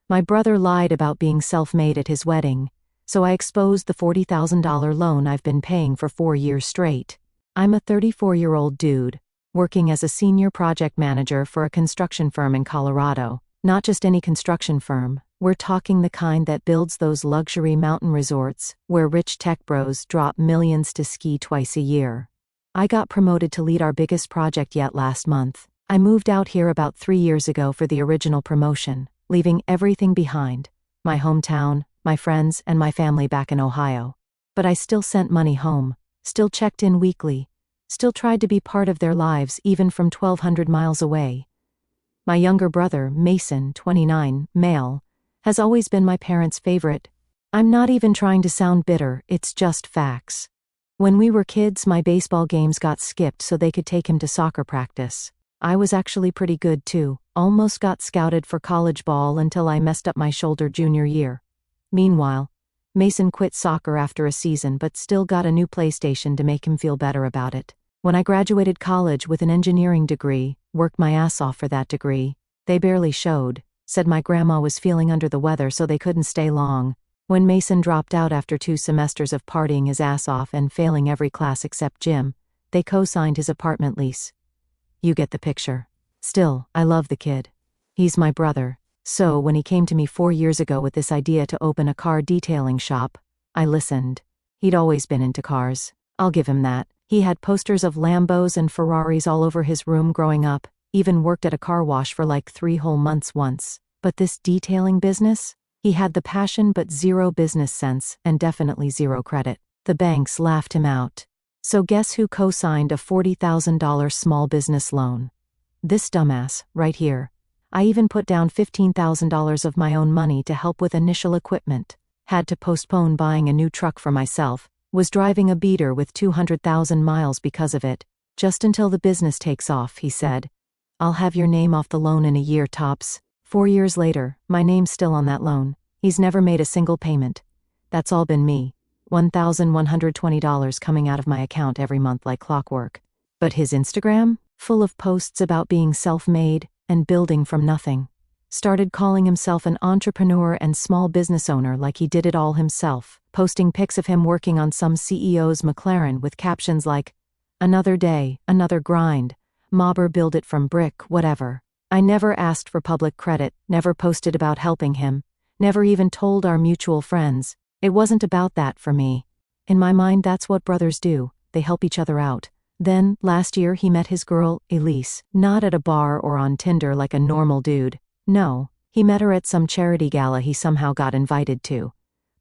My brother lied about being self-made at his wedding, so I exposed the $40,000 loan I've been paying for 4 years straight. I'm a 34-year-old dude, working as a senior project manager for a construction firm in Colorado. Not just any construction firm, we're talking the kind that builds those luxury mountain resorts where rich tech bros drop millions to ski twice a year. I got promoted to lead our biggest project yet last month. I moved out here about 3 years ago for the original promotion, leaving everything behind, my hometown, my friends, and my family back in Ohio. But I still sent money home, still checked in weekly, still tried to be part of their lives even from 1,200 miles away. My younger brother, Mason, 29, male, has always been my parents' favorite. I'm not even trying to sound bitter, it's just facts. When we were kids, my baseball games got skipped so they could take him to soccer practice. I was actually pretty good too, almost got scouted for college ball until I messed up my shoulder junior year. Meanwhile, Mason quit soccer after a season but still got a new PlayStation to make him feel better about it. When I graduated college with an engineering degree, worked my ass off for that degree, they barely showed, said my grandma was feeling under the weather so they couldn't stay long. When Mason dropped out after 2 semesters of partying his ass off and failing every class except gym, they co-signed his apartment lease. You get the picture. Still, I love the kid. He's my brother, so when he came to me 4 years ago with this idea to open a car detailing shop, I listened. He'd always been into cars. I'll give him that. He had posters of Lambos and Ferraris all over his room growing up, even worked at a car wash for like 3 whole months once. But this detailing business? He had the passion but zero business sense, and definitely zero credit. The banks laughed him out. So guess who co-signed a $40,000 small business loan? This dumbass, right here. I even put down $15,000 of my own money to help with initial equipment. Had to postpone buying a new truck for myself. Was driving a beater with 200,000 miles because of it. Just until the business takes off, he said. I'll have your name off the loan in a year tops. 4 years later, my name's still on that loan. He's never made a single payment. That's all been me. $1,120 coming out of my account every month like clockwork. But his Instagram? Full of posts about being self-made and building from nothing. Started calling himself an entrepreneur and small business owner like he did it all himself, posting pics of him working on some CEO's McLaren with captions like, "Another day, another grind, mobber build it from brick, whatever." I never asked for public credit, never posted about helping him, never even told our mutual friends. It wasn't about that for me. In my mind, that's what brothers do, they help each other out. Then, last year he met his girl, Elise, not at a bar or on Tinder like a normal dude. No, he met her at some charity gala he somehow got invited to.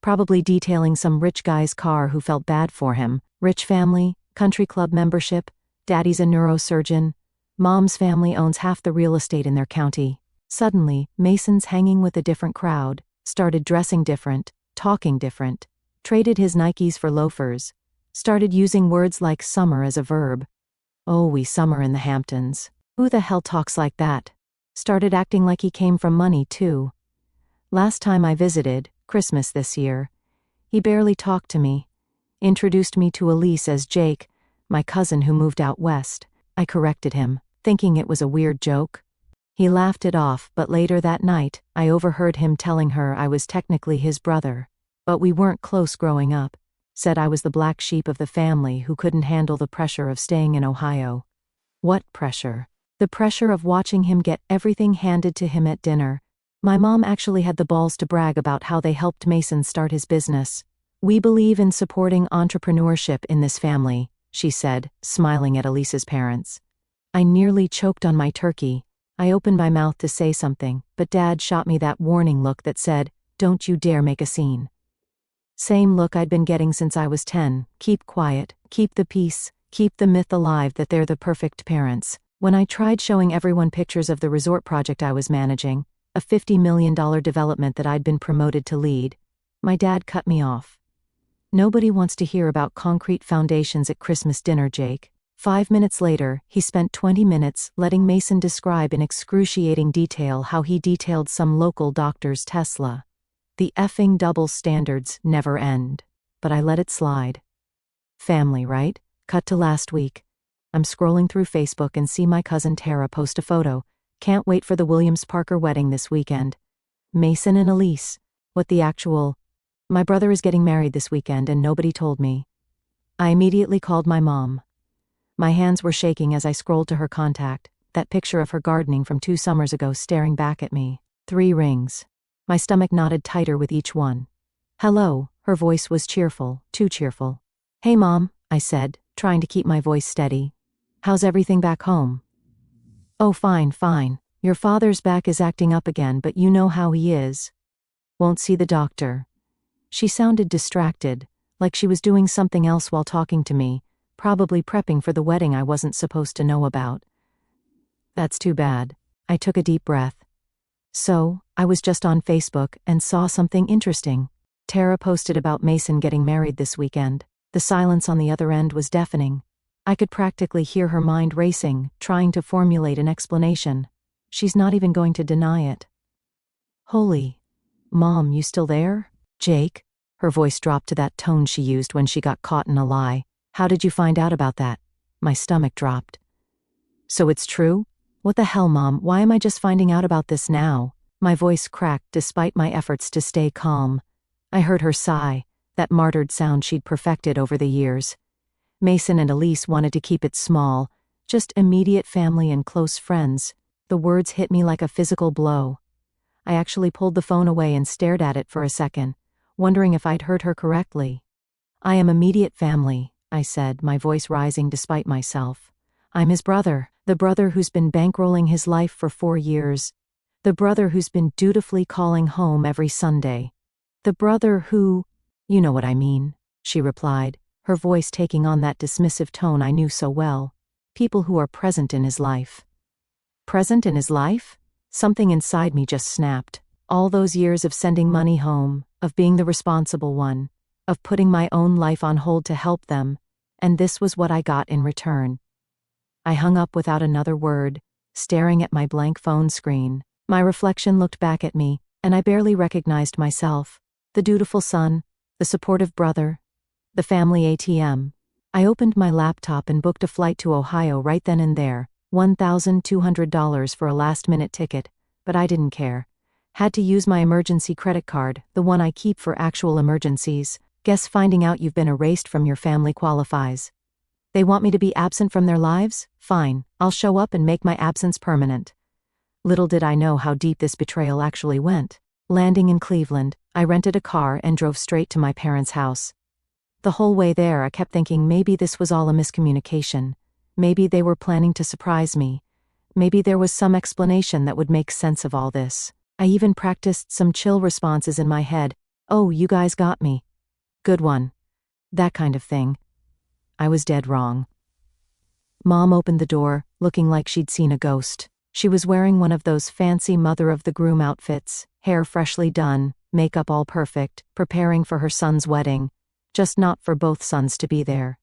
Probably detailing some rich guy's car who felt bad for him. Rich family, country club membership, daddy's a neurosurgeon, mom's family owns half the real estate in their county. Suddenly, Mason's hanging with a different crowd, started dressing different, talking different, traded his Nikes for loafers, started using words like summer as a verb. Oh, we summer in the Hamptons. Who the hell talks like that? Started acting like he came from money, too. Last time I visited, Christmas this year, he barely talked to me. Introduced me to Elise as Jake, my cousin who moved out west. I corrected him, thinking it was a weird joke. He laughed it off, but later that night, I overheard him telling her I was technically his brother. But we weren't close growing up. Said I was the black sheep of the family who couldn't handle the pressure of staying in Ohio. What pressure? The pressure of watching him get everything handed to him at dinner. My mom actually had the balls to brag about how they helped Mason start his business. We believe in supporting entrepreneurship in this family, she said, smiling at Elise's parents. I nearly choked on my turkey. I opened my mouth to say something, but Dad shot me that warning look that said, "Don't you dare make a scene." Same look I'd been getting since I was 10, keep quiet, keep the peace, keep the myth alive that they're the perfect parents. When I tried showing everyone pictures of the resort project I was managing, a $50 million development that I'd been promoted to lead, my dad cut me off. Nobody wants to hear about concrete foundations at Christmas dinner, Jake. 5 minutes later, he spent 20 minutes letting Mason describe in excruciating detail how he detailed some local doctor's Tesla. The effing double standards never end. But I let it slide. Family, right? Cut to last week. I'm scrolling through Facebook and see my cousin Tara post a photo. Can't wait for the Williams-Parker wedding this weekend. Mason and Elise. What the actual? My brother is getting married this weekend and nobody told me. I immediately called my mom. My hands were shaking as I scrolled to her contact, that picture of her gardening from 2 summers ago staring back at me. 3 rings. My stomach knotted tighter with each one. Hello, her voice was cheerful, too cheerful. Hey Mom, I said, trying to keep my voice steady. How's everything back home? Oh, fine. Your father's back is acting up again, but you know how he is. Won't see the doctor. She sounded distracted, like she was doing something else while talking to me, probably prepping for the wedding I wasn't supposed to know about. That's too bad. I took a deep breath. So, I was just on Facebook and saw something interesting. Tara posted about Mason getting married this weekend. The silence on the other end was deafening. I could practically hear her mind racing, trying to formulate an explanation. She's not even going to deny it. Holy. Mom, you still there? Jake? Her voice dropped to that tone she used when she got caught in a lie. How did you find out about that? My stomach dropped. So it's true? What the hell, Mom? Why am I just finding out about this now? My voice cracked despite my efforts to stay calm. I heard her sigh, that martyred sound she'd perfected over the years. Mason and Elise wanted to keep it small, just immediate family and close friends. The words hit me like a physical blow. I actually pulled the phone away and stared at it for a second, wondering if I'd heard her correctly. I am immediate family, I said, my voice rising despite myself. I'm his brother, the brother who's been bankrolling his life for 4 years. The brother who's been dutifully calling home every Sunday. The brother who… You know what I mean, she replied, her voice taking on that dismissive tone I knew so well. People who are present in his life. Present in his life? Something inside me just snapped. All those years of sending money home, of being the responsible one, of putting my own life on hold to help them, and this was what I got in return. I hung up without another word, staring at my blank phone screen. My reflection looked back at me, and I barely recognized myself. The dutiful son, the supportive brother, the family ATM. I opened my laptop and booked a flight to Ohio right then and there, $1,200 for a last-minute ticket, but I didn't care. Had to use my emergency credit card, the one I keep for actual emergencies. Guess finding out you've been erased from your family qualifies. They want me to be absent from their lives? Fine, I'll show up and make my absence permanent. Little did I know how deep this betrayal actually went. Landing in Cleveland, I rented a car and drove straight to my parents' house. The whole way there I kept thinking maybe this was all a miscommunication. Maybe they were planning to surprise me. Maybe there was some explanation that would make sense of all this. I even practiced some chill responses in my head. Oh, you guys got me. Good one. That kind of thing. I was dead wrong. Mom opened the door, looking like she'd seen a ghost. She was wearing one of those fancy mother-of-the-groom outfits, hair freshly done, makeup all perfect, preparing for her son's wedding. Just not for both sons to be there.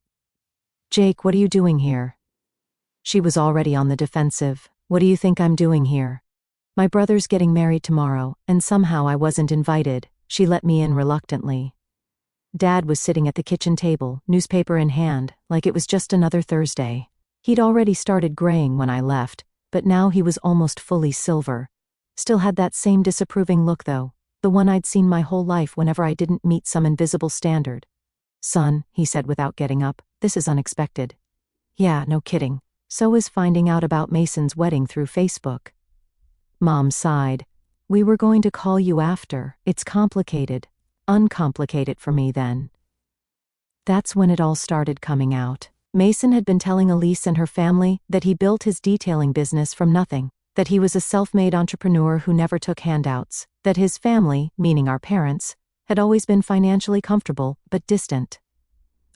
Jake, what are you doing here? She was already on the defensive. What do you think I'm doing here? My brother's getting married tomorrow, and somehow I wasn't invited. She let me in reluctantly. Dad was sitting at the kitchen table, newspaper in hand, like it was just another Thursday. He'd already started graying when I left, but now he was almost fully silver. Still had that same disapproving look though, the one I'd seen my whole life whenever I didn't meet some invisible standard. Son, he said without getting up, this is unexpected. Yeah, no kidding. So is finding out about Mason's wedding through Facebook. Mom sighed. We were going to call you after. It's complicated. Uncomplicated for me then. That's when it all started coming out. Mason had been telling Elise and her family that he built his detailing business from nothing, that he was a self-made entrepreneur who never took handouts, that his family, meaning our parents, had always been financially comfortable but distant.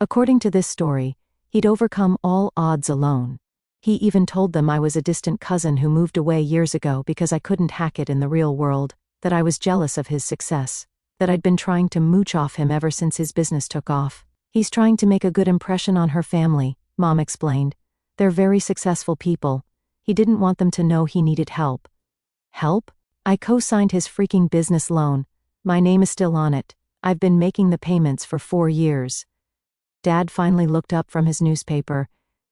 According to this story, he'd overcome all odds alone. He even told them I was a distant cousin who moved away years ago because I couldn't hack it in the real world, that I was jealous of his success, that I'd been trying to mooch off him ever since his business took off. He's trying to make a good impression on her family, Mom explained. They're very successful people. He didn't want them to know he needed help. Help? I co-signed his freaking business loan. My name is still on it. I've been making the payments for 4 years. Dad finally looked up from his newspaper.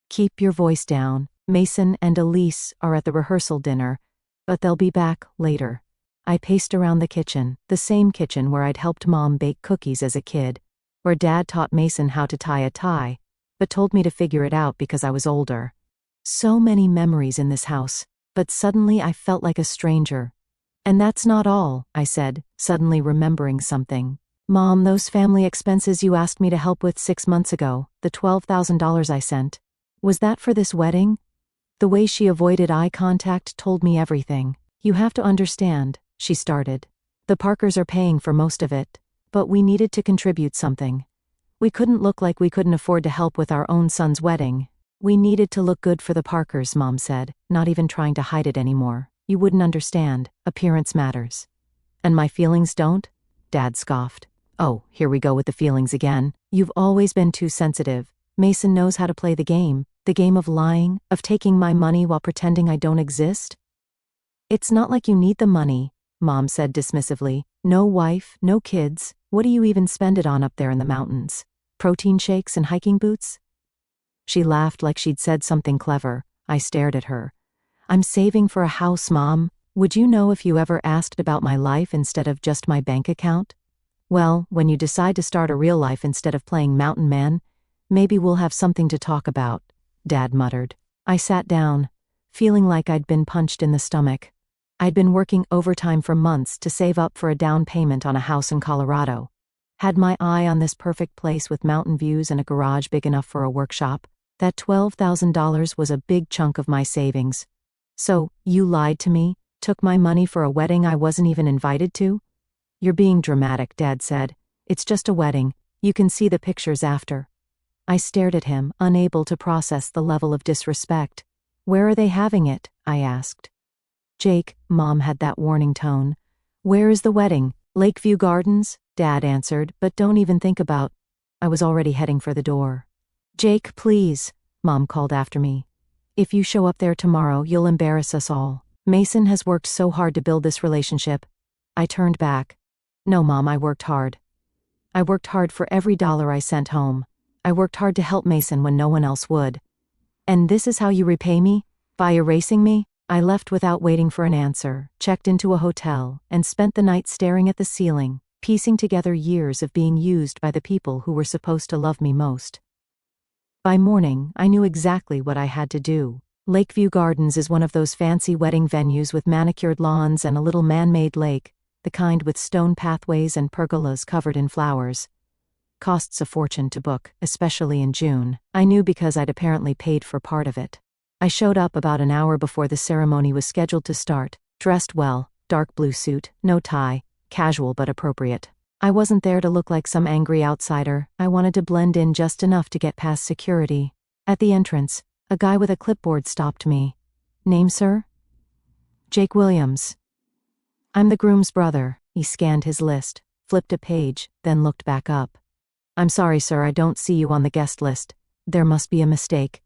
Keep your voice down. Mason and Elise are at the rehearsal dinner, but they'll be back later. I paced around the kitchen, the same kitchen where I'd helped Mom bake cookies as a kid, where Dad taught Mason how to tie a tie, but told me to figure it out because I was older. So many memories in this house, but suddenly I felt like a stranger. And that's not all, I said, suddenly remembering something. Mom, those family expenses you asked me to help with 6 months ago, the $12,000 I sent. Was that for this wedding? The way she avoided eye contact told me everything. You have to understand, she started. The Parkers are paying for most of it, but we needed to contribute something. We couldn't look like we couldn't afford to help with our own son's wedding. We needed to look good for the Parkers, Mom said, not even trying to hide it anymore. You wouldn't understand. Appearance matters. And my feelings don't? Dad scoffed. Oh, here we go with the feelings again. You've always been too sensitive. Mason knows how to play the game of lying, of taking my money while pretending I don't exist. It's not like you need the money, Mom said dismissively. No wife, no kids. What do you even spend it on up there in the mountains? Protein shakes and hiking boots? She laughed like she'd said something clever. I stared at her. I'm saving for a house, Mom. Would you know if you ever asked about my life instead of just my bank account? Well, when you decide to start a real life instead of playing mountain man, maybe we'll have something to talk about, Dad muttered. I sat down, feeling like I'd been punched in the stomach. I'd been working overtime for months to save up for a down payment on a house in Colorado. Had my eye on this perfect place with mountain views and a garage big enough for a workshop. That $12,000 was a big chunk of my savings. So, you lied to me, took my money for a wedding I wasn't even invited to? You're being dramatic, Dad said. It's just a wedding. You can see the pictures after. I stared at him, unable to process the level of disrespect. Where are they having it? I asked. Jake, Mom had that warning tone. Where is the wedding? Lakeview Gardens? Dad answered, but don't even think about. I was already heading for the door. Jake, please, Mom called after me. If you show up there tomorrow, you'll embarrass us all. Mason has worked so hard to build this relationship. I turned back. No, Mom, I worked hard. I worked hard for every dollar I sent home. I worked hard to help Mason when no one else would. And this is how you repay me? By erasing me? I left without waiting for an answer, checked into a hotel, and spent the night staring at the ceiling, piecing together years of being used by the people who were supposed to love me most. By morning, I knew exactly what I had to do. Lakeview Gardens is one of those fancy wedding venues with manicured lawns and a little man-made lake, the kind with stone pathways and pergolas covered in flowers. Costs a fortune to book, especially in June. I knew because I'd apparently paid for part of it. I showed up about an hour before the ceremony was scheduled to start, dressed well, dark blue suit, no tie, casual but appropriate. I wasn't there to look like some angry outsider. I wanted to blend in just enough to get past security. At the entrance, a guy with a clipboard stopped me. Name, sir? Jake Williams. I'm the groom's brother. He scanned his list, flipped a page, then looked back up. I'm sorry, sir, I don't see you on the guest list. There must be a mistake.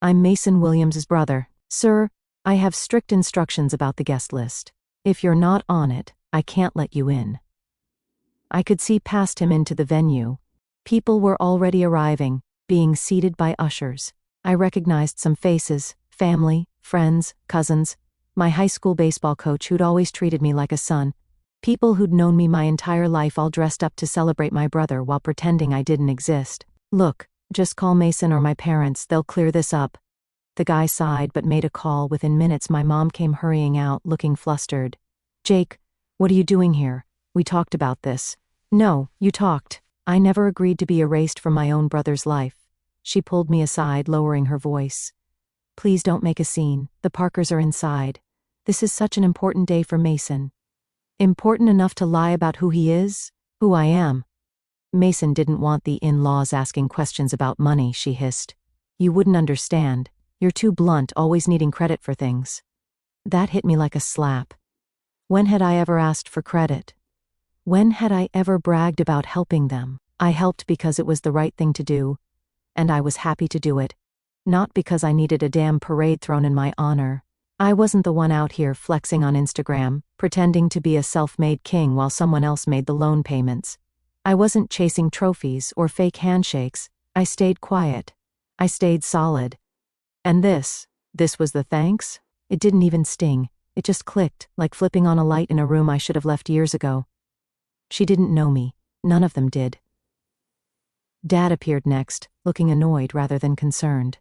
I'm Mason Williams's brother. Sir, I have strict instructions about the guest list. If you're not on it, I can't let you in. I could see past him into the venue. People were already arriving, being seated by ushers. I recognized some faces, family, friends, cousins, my high school baseball coach who'd always treated me like a son, people who'd known me my entire life all dressed up to celebrate my brother while pretending I didn't exist. Look, just call Mason or my parents, they'll clear this up. The guy sighed but made a call. Within minutes my mom came hurrying out, looking flustered. Jake, what are you doing here? We talked about this. No, you talked. I never agreed to be erased from my own brother's life. She pulled me aside, lowering her voice. Please don't make a scene. The Parkers are inside. This is such an important day for Mason. Important enough to lie about who he is? Who I am. Mason didn't want the in-laws asking questions about money, she hissed. You wouldn't understand. You're too blunt, always needing credit for things. That hit me like a slap. When had I ever asked for credit? When had I ever bragged about helping them? I helped because it was the right thing to do, and I was happy to do it. Not because I needed a damn parade thrown in my honor. I wasn't the one out here flexing on Instagram, pretending to be a self-made king while someone else made the loan payments. I wasn't chasing trophies or fake handshakes. I stayed quiet. I stayed solid. And this was the thanks? It didn't even sting. It just clicked, like flipping on a light in a room I should have left years ago. She didn't know me. None of them did. Dad appeared next, looking annoyed rather than concerned.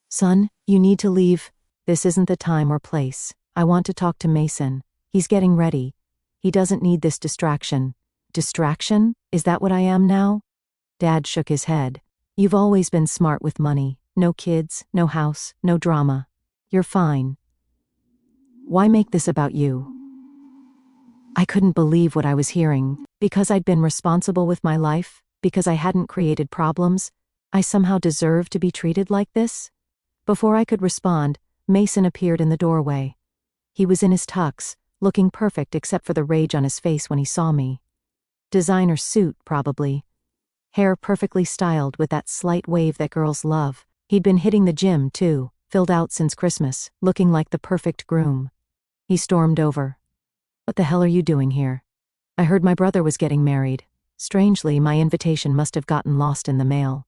Son, you need to leave. This isn't the time or place. I want to talk to Mason. He's getting ready. He doesn't need this distraction. Distraction? Is that what I am now? Dad shook his head. You've always been smart with money. No kids, no house, no drama. You're fine. Why make this about you? I couldn't believe what I was hearing. Because I'd been responsible with my life, because I hadn't created problems, I somehow deserved to be treated like this? Before I could respond, Mason appeared in the doorway. He was in his tux, looking perfect except for the rage on his face when he saw me. Designer suit, probably. Hair perfectly styled with that slight wave that girls love. He'd been hitting the gym, too, filled out since Christmas, looking like the perfect groom. He stormed over. What the hell are you doing here? I heard my brother was getting married. Strangely, my invitation must have gotten lost in the mail.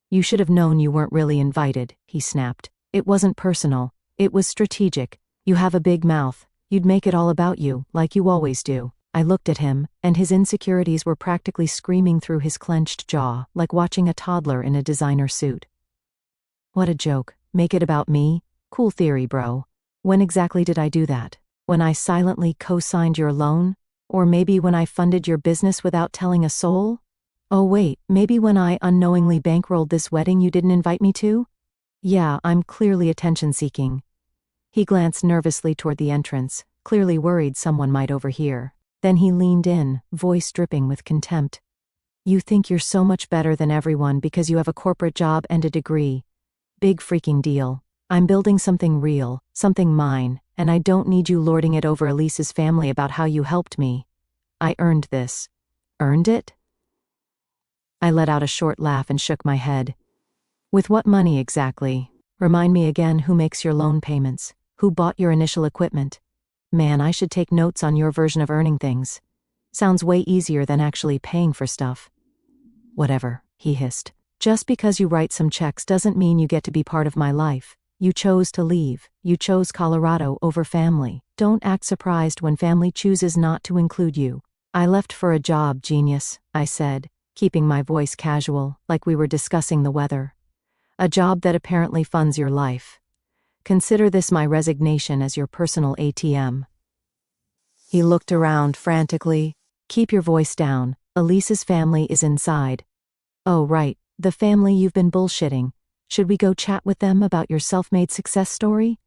You should have known you weren't really invited, he snapped. It wasn't personal. It was strategic. You have a big mouth. You'd make it all about you, like you always do. I looked at him, and his insecurities were practically screaming through his clenched jaw, like watching a toddler in a designer suit. What a joke. Make it about me? Cool theory, bro. When exactly did I do that? When I silently co-signed your loan? Or maybe when I funded your business without telling a soul? Oh wait, maybe when I unknowingly bankrolled this wedding you didn't invite me to? Yeah, I'm clearly attention-seeking. He glanced nervously toward the entrance, clearly worried someone might overhear. Then he leaned in, voice dripping with contempt. You think you're so much better than everyone because you have a corporate job and a degree. Big freaking deal. I'm building something real, something mine, and I don't need you lording it over Elise's family about how you helped me. I earned this. Earned it? I let out a short laugh and shook my head. With what money exactly? Remind me again who makes your loan payments, who bought your initial equipment. Man, I should take notes on your version of earning things. Sounds way easier than actually paying for stuff. Whatever, he hissed. Just because you write some checks doesn't mean you get to be part of my life. You chose to leave. You chose Colorado over family. Don't act surprised when family chooses not to include you. I left for a job, genius, I said, keeping my voice casual, like we were discussing the weather. A job that apparently funds your life. Consider this my resignation as your personal ATM. He looked around frantically. Keep your voice down. Elise's family is inside. Oh, right, the family you've been bullshitting. Should we go chat with them about your self-made success story?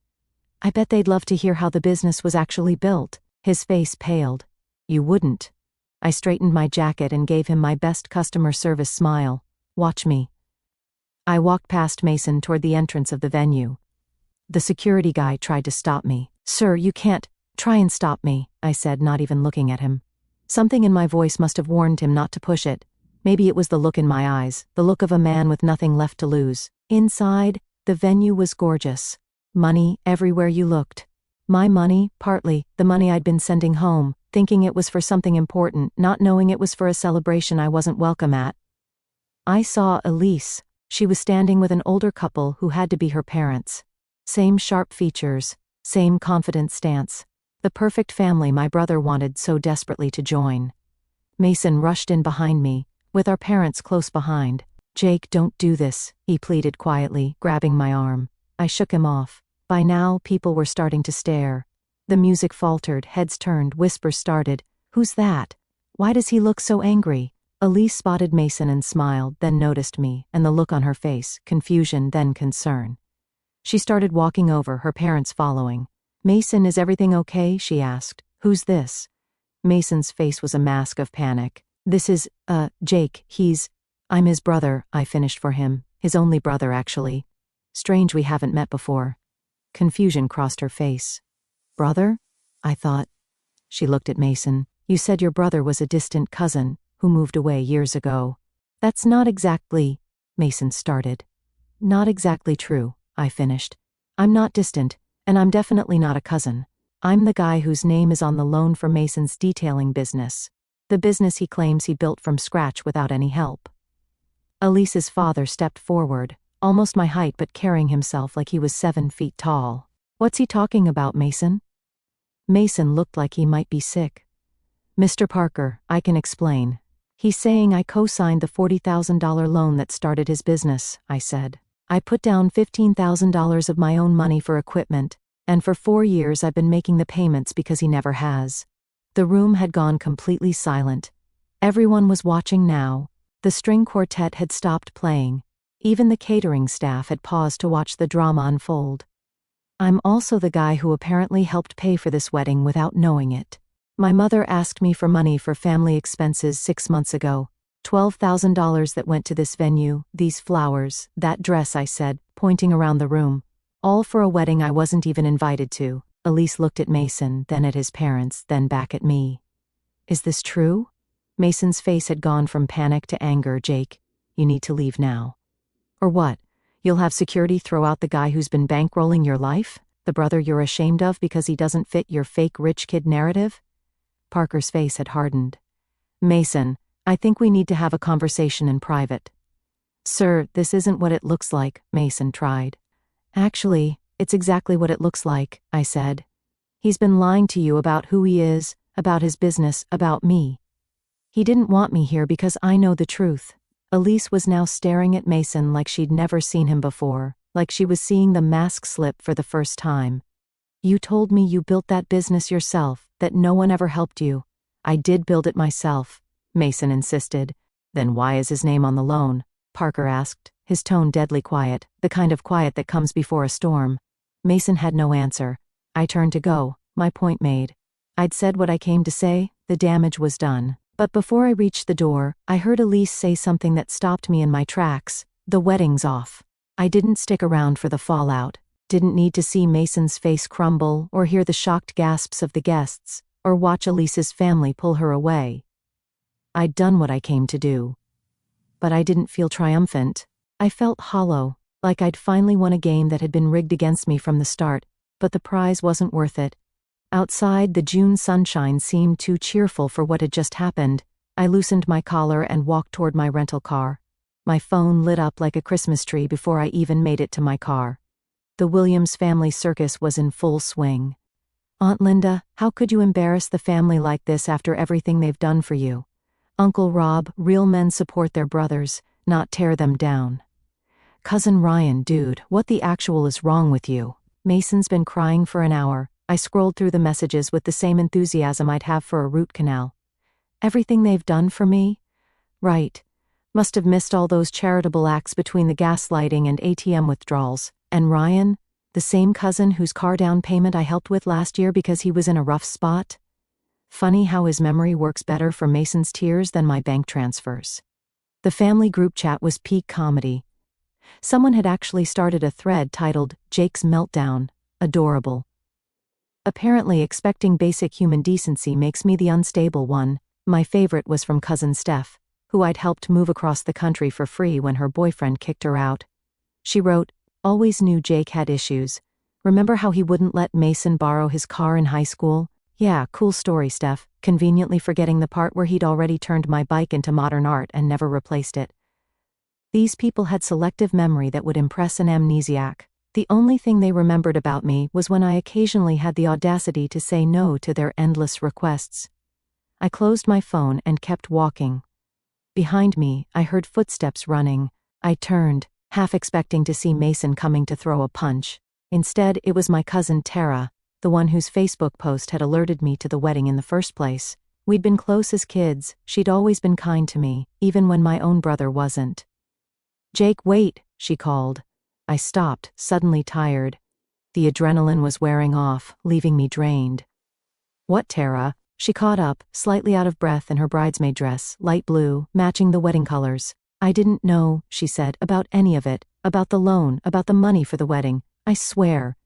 I bet they'd love to hear how the business was actually built. His face paled. You wouldn't. I straightened my jacket and gave him my best customer service smile. Watch me. I walked past Mason toward the entrance of the venue. The security guy tried to stop me. Sir, you can't. Try and stop me, I said, not even looking at him. Something in my voice must have warned him not to push it. Maybe it was the look in my eyes, the look of a man with nothing left to lose. Inside, the venue was gorgeous. Money everywhere you looked. My money, partly, the money I'd been sending home, thinking it was for something important, not knowing it was for a celebration I wasn't welcome at. I saw Elise. She was standing with an older couple who had to be her parents. Same sharp features, same confident stance. The perfect family my brother wanted so desperately to join. Mason rushed in behind me, with our parents close behind. Jake, don't do this, he pleaded quietly, grabbing my arm. I shook him off. By now, people were starting to stare. The music faltered, heads turned, whispers started. Who's that? Why does he look so angry? Elise spotted Mason and smiled, then noticed me, and the look on her face, confusion, then concern. She started walking over, her parents following. Mason, is everything okay? She asked. Who's this? Mason's face was a mask of panic. This is, Jake, I'm his brother, I finished for him. His only brother, actually. Strange we haven't met before. Confusion crossed her face. Brother? I thought. She looked at Mason. You said your brother was a distant cousin, who moved away years ago. That's not exactly, Mason started. Not exactly true, I finished. I'm not distant, and I'm definitely not a cousin. I'm the guy whose name is on the loan for Mason's detailing business. The business he claims he built from scratch without any help. Elise's father stepped forward, almost my height but carrying himself like he was 7 feet tall. What's he talking about, Mason? Mason looked like he might be sick. Mr. Parker, I can explain. He's saying I co-signed the $40,000 loan that started his business, I said. I put down $15,000 of my own money for equipment, and for 4 years I've been making the payments because he never has. The room had gone completely silent. Everyone was watching now. The string quartet had stopped playing. Even the catering staff had paused to watch the drama unfold. I'm also the guy who apparently helped pay for this wedding without knowing it. My mother asked me for money for family expenses 6 months ago. $12,000 that went to this venue, these flowers, that dress, I said, pointing around the room. All for a wedding I wasn't even invited to. Elise looked at Mason, then at his parents, then back at me. Is this true? Mason's face had gone from panic to anger. Jake, you need to leave now. Or what? You'll have security throw out the guy who's been bankrolling your life? The brother you're ashamed of because he doesn't fit your fake rich kid narrative? Parker's face had hardened. Mason, I think we need to have a conversation in private. Sir, this isn't what it looks like, Mason tried. Actually, it's exactly what it looks like, I said. He's been lying to you about who he is, about his business, about me. He didn't want me here because I know the truth. Elise was now staring at Mason like she'd never seen him before, like she was seeing the mask slip for the first time. You told me you built that business yourself, that no one ever helped you. I did build it myself, Mason insisted. Then why is his name on the loan? Parker asked, his tone deadly quiet, the kind of quiet that comes before a storm. Mason had no answer. I turned to go, my point made. I'd said what I came to say, the damage was done. But before I reached the door, I heard Elise say something that stopped me in my tracks. The wedding's off. I didn't stick around for the fallout. Didn't need to see Mason's face crumble, or hear the shocked gasps of the guests, or watch Elise's family pull her away. I'd done what I came to do. But I didn't feel triumphant. I felt hollow, like I'd finally won a game that had been rigged against me from the start, but the prize wasn't worth it. Outside, the June sunshine seemed too cheerful for what had just happened. I loosened my collar and walked toward my rental car. My phone lit up like a Christmas tree before I even made it to my car. The Williams family circus was in full swing. Aunt Linda, how could you embarrass the family like this after everything they've done for you? Uncle Rob, real men support their brothers, not tear them down. Cousin Ryan, dude, what the actual is wrong with you? Mason's been crying for an hour. I scrolled through the messages with the same enthusiasm I'd have for a root canal. Everything they've done for me? Right. Must have missed all those charitable acts between the gaslighting and ATM withdrawals. And Ryan? The same cousin whose car down payment I helped with last year because he was in a rough spot? Funny how his memory works better for Mason's tears than my bank transfers. The family group chat was peak comedy. Someone had actually started a thread titled, Jake's Meltdown. Adorable. Apparently expecting basic human decency makes me the unstable one. My favorite was from cousin Steph, who I'd helped move across the country for free when her boyfriend kicked her out. She wrote, always knew Jake had issues. Remember how he wouldn't let Mason borrow his car in high school? Yeah, cool story, Steph, conveniently forgetting the part where he'd already turned my bike into modern art and never replaced it. These people had selective memory that would impress an amnesiac. The only thing they remembered about me was when I occasionally had the audacity to say no to their endless requests. I closed my phone and kept walking. Behind me, I heard footsteps running. I turned, half expecting to see Mason coming to throw a punch. Instead, it was my cousin Tara, the one whose Facebook post had alerted me to the wedding in the first place. We'd been close as kids, she'd always been kind to me, even when my own brother wasn't. Jake, wait, she called. I stopped, suddenly tired. The adrenaline was wearing off, leaving me drained. What, Tara? She caught up, slightly out of breath in her bridesmaid dress, light blue, matching the wedding colors. I didn't know, she said, about any of it, about the loan, about the money for the wedding, I swear.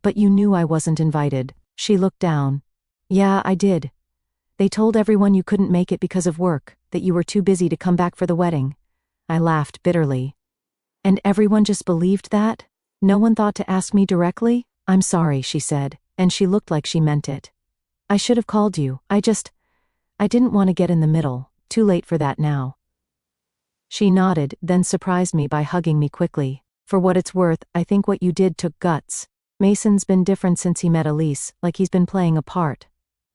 But you knew I wasn't invited. She looked down. Yeah, I did. They told everyone you couldn't make it because of work, that you were too busy to come back for the wedding. I laughed bitterly. And everyone just believed that? No one thought to ask me directly? I'm sorry, she said, and she looked like she meant it. I should have called you, I didn't want to get in the middle, too late for that now. She nodded, then surprised me by hugging me quickly. For what it's worth, I think what you did took guts. Mason's been different since he met Elise, like he's been playing a part.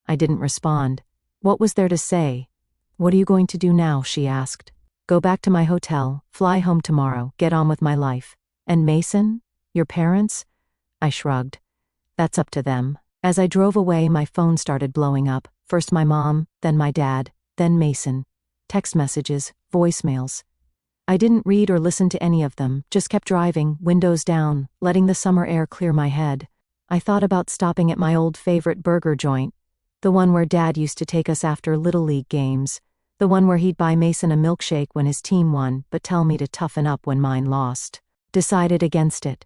I didn't respond. What was there to say? What are you going to do now, she asked. Go back to my hotel, fly home tomorrow, get on with my life. And Mason? Your parents? I shrugged. That's up to them. As I drove away, my phone started blowing up. First my mom, then my dad, then Mason. Text messages, voicemails. I didn't read or listen to any of them, just kept driving, windows down, letting the summer air clear my head. I thought about stopping at my old favorite burger joint, the one where Dad used to take us after Little League games, the one where he'd buy Mason a milkshake when his team won but tell me to toughen up when mine lost. Decided against it.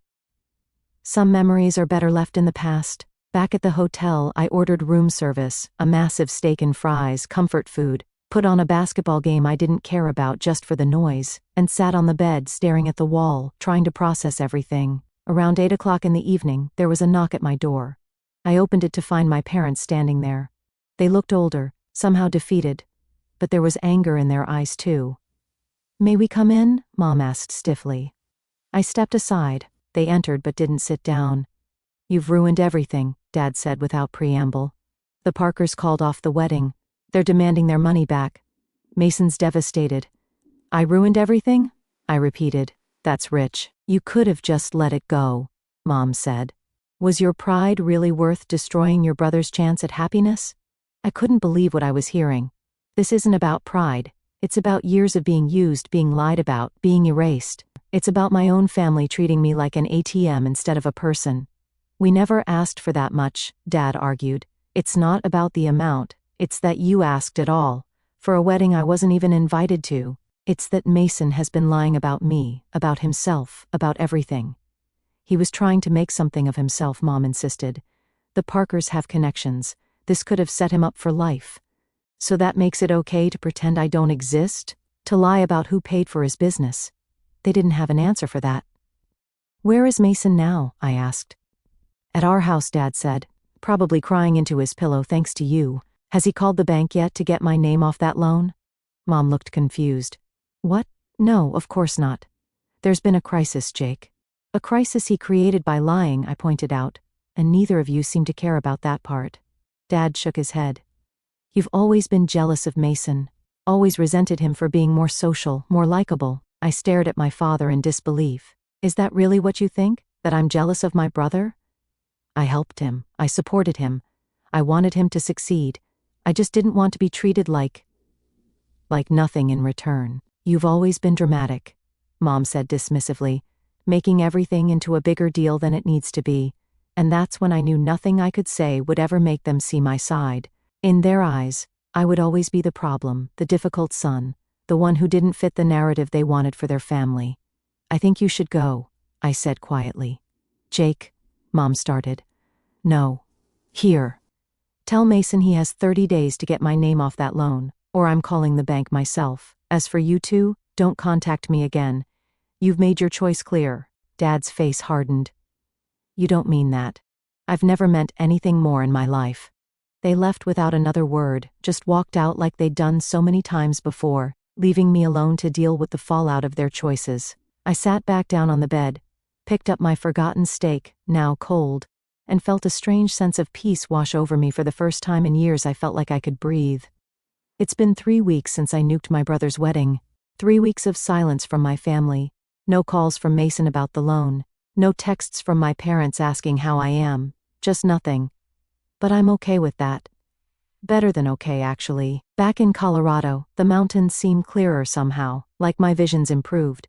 Some memories are better left in the past. Back at the hotel, I ordered room service, a massive steak and fries, comfort food, put on a basketball game I didn't care about just for the noise, and sat on the bed staring at the wall, trying to process everything. Around 8 o'clock in the evening, there was a knock at my door. I opened it to find my parents standing there. They looked older, somehow defeated, but there was anger in their eyes too. May we come in? Mom asked stiffly. I stepped aside. They entered but didn't sit down. You've ruined everything, Dad said without preamble. The Parkers called off the wedding. They're demanding their money back. Mason's devastated. I ruined everything? I repeated. That's rich. You could have just let it go, Mom said. Was your pride really worth destroying your brother's chance at happiness? I couldn't believe what I was hearing. This isn't about pride. It's about years of being used, being lied about, being erased. It's about my own family treating me like an ATM instead of a person. We never asked for that much, Dad argued. It's not about the amount. It's that you asked it all. For a wedding I wasn't even invited to. It's that Mason has been lying about me, about himself, about everything. He was trying to make something of himself, Mom insisted. The Parkers have connections. This could have set him up for life. So that makes it okay to pretend I don't exist? To lie about who paid for his business? They didn't have an answer for that. Where is Mason now? I asked. At our house, Dad said, probably crying into his pillow thanks to you. Has he called the bank yet to get my name off that loan? Mom looked confused. What? No, of course not. There's been a crisis, Jake. A crisis he created by lying, I pointed out, and neither of you seem to care about that part. Dad shook his head. You've always been jealous of Mason, always resented him for being more social, more likable. I stared at my father in disbelief. Is that really what you think? That I'm jealous of my brother? I helped him. I supported him. I wanted him to succeed. I just didn't want to be treated like nothing in return. You've always been dramatic, Mom said dismissively, making everything into a bigger deal than it needs to be. And that's when I knew nothing I could say would ever make them see my side. In their eyes, I would always be the problem, the difficult son, the one who didn't fit the narrative they wanted for their family. I think you should go, I said quietly. Jake, Mom started. No. Here. Tell Mason he has 30 days to get my name off that loan, or I'm calling the bank myself. As for you two, don't contact me again. You've made your choice clear. Dad's face hardened. You don't mean that. I've never meant anything more in my life. They left without another word, just walked out like they'd done so many times before, leaving me alone to deal with the fallout of their choices. I sat back down on the bed, picked up my forgotten steak, now cold, and felt a strange sense of peace wash over me. For the first time in years I felt like I could breathe. It's been 3 weeks since I nuked my brother's wedding. 3 weeks of silence from my family. No calls from Mason about the loan. No texts from my parents asking how I am. Just nothing. But I'm okay with that. Better than okay, actually. Back in Colorado, the mountains seem clearer somehow, like my vision's improved.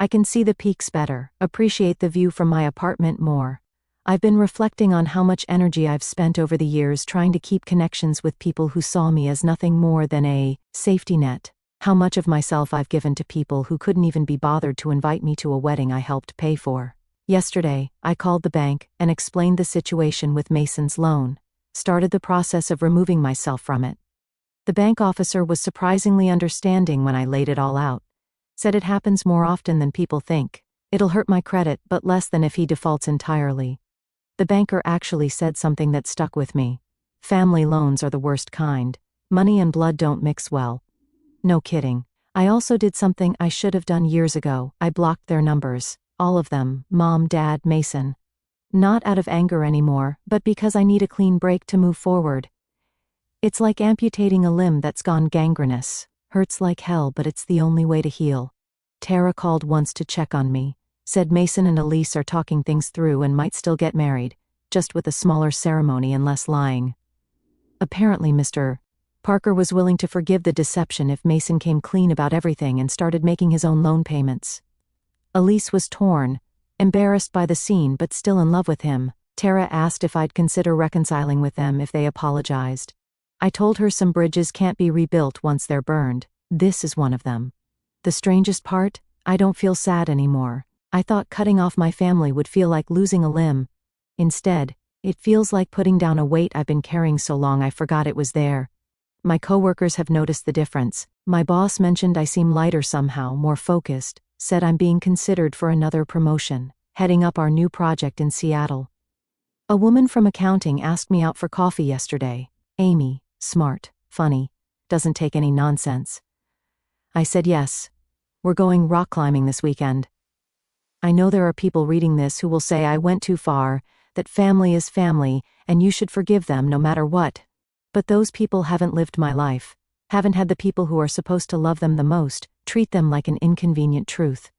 I can see the peaks better, appreciate the view from my apartment more. I've been reflecting on how much energy I've spent over the years trying to keep connections with people who saw me as nothing more than a safety net. How much of myself I've given to people who couldn't even be bothered to invite me to a wedding I helped pay for. Yesterday, I called the bank and explained the situation with Mason's loan. Started the process of removing myself from it. The bank officer was surprisingly understanding when I laid it all out. Said it happens more often than people think. It'll hurt my credit, but less than if he defaults entirely. The banker actually said something that stuck with me. Family loans are the worst kind. Money and blood don't mix well. No kidding. I also did something I should have done years ago. I blocked their numbers. All of them. Mom, Dad, Mason. Not out of anger anymore, but because I need a clean break to move forward. It's like amputating a limb that's gone gangrenous. Hurts like hell, but it's the only way to heal. Tara called once to check on me. Said Mason and Elise are talking things through and might still get married, just with a smaller ceremony and less lying. Apparently Mr. Parker was willing to forgive the deception if Mason came clean about everything and started making his own loan payments. Elise was torn, embarrassed by the scene but still in love with him. Tara asked if I'd consider reconciling with them if they apologized. I told her some bridges can't be rebuilt once they're burned. This is one of them. The strangest part? I don't feel sad anymore. I thought cutting off my family would feel like losing a limb. Instead, it feels like putting down a weight I've been carrying so long I forgot it was there. My coworkers have noticed the difference. My boss mentioned I seem lighter somehow, more focused, said I'm being considered for another promotion, heading up our new project in Seattle. A woman from accounting asked me out for coffee yesterday. Amy, smart, funny, doesn't take any nonsense. I said yes. We're going rock climbing this weekend. I know there are people reading this who will say I went too far, that family is family, and you should forgive them no matter what. But those people haven't lived my life, haven't had the people who are supposed to love them the most treat them like an inconvenient truth.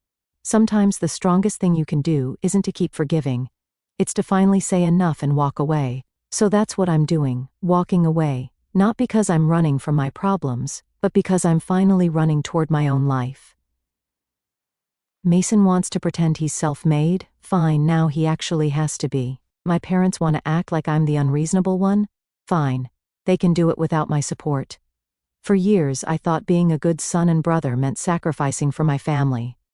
Sometimes the strongest thing you can do isn't to keep forgiving. It's to finally say enough and walk away. So that's what I'm doing, walking away, not because I'm running from my problems, but because I'm finally running toward my own life. Mason wants to pretend he's self-made. Fine, now he actually has to be. My parents want to act like I'm the unreasonable one? Fine. They can do it without my support. For years I thought being a good son and brother meant sacrificing for my family.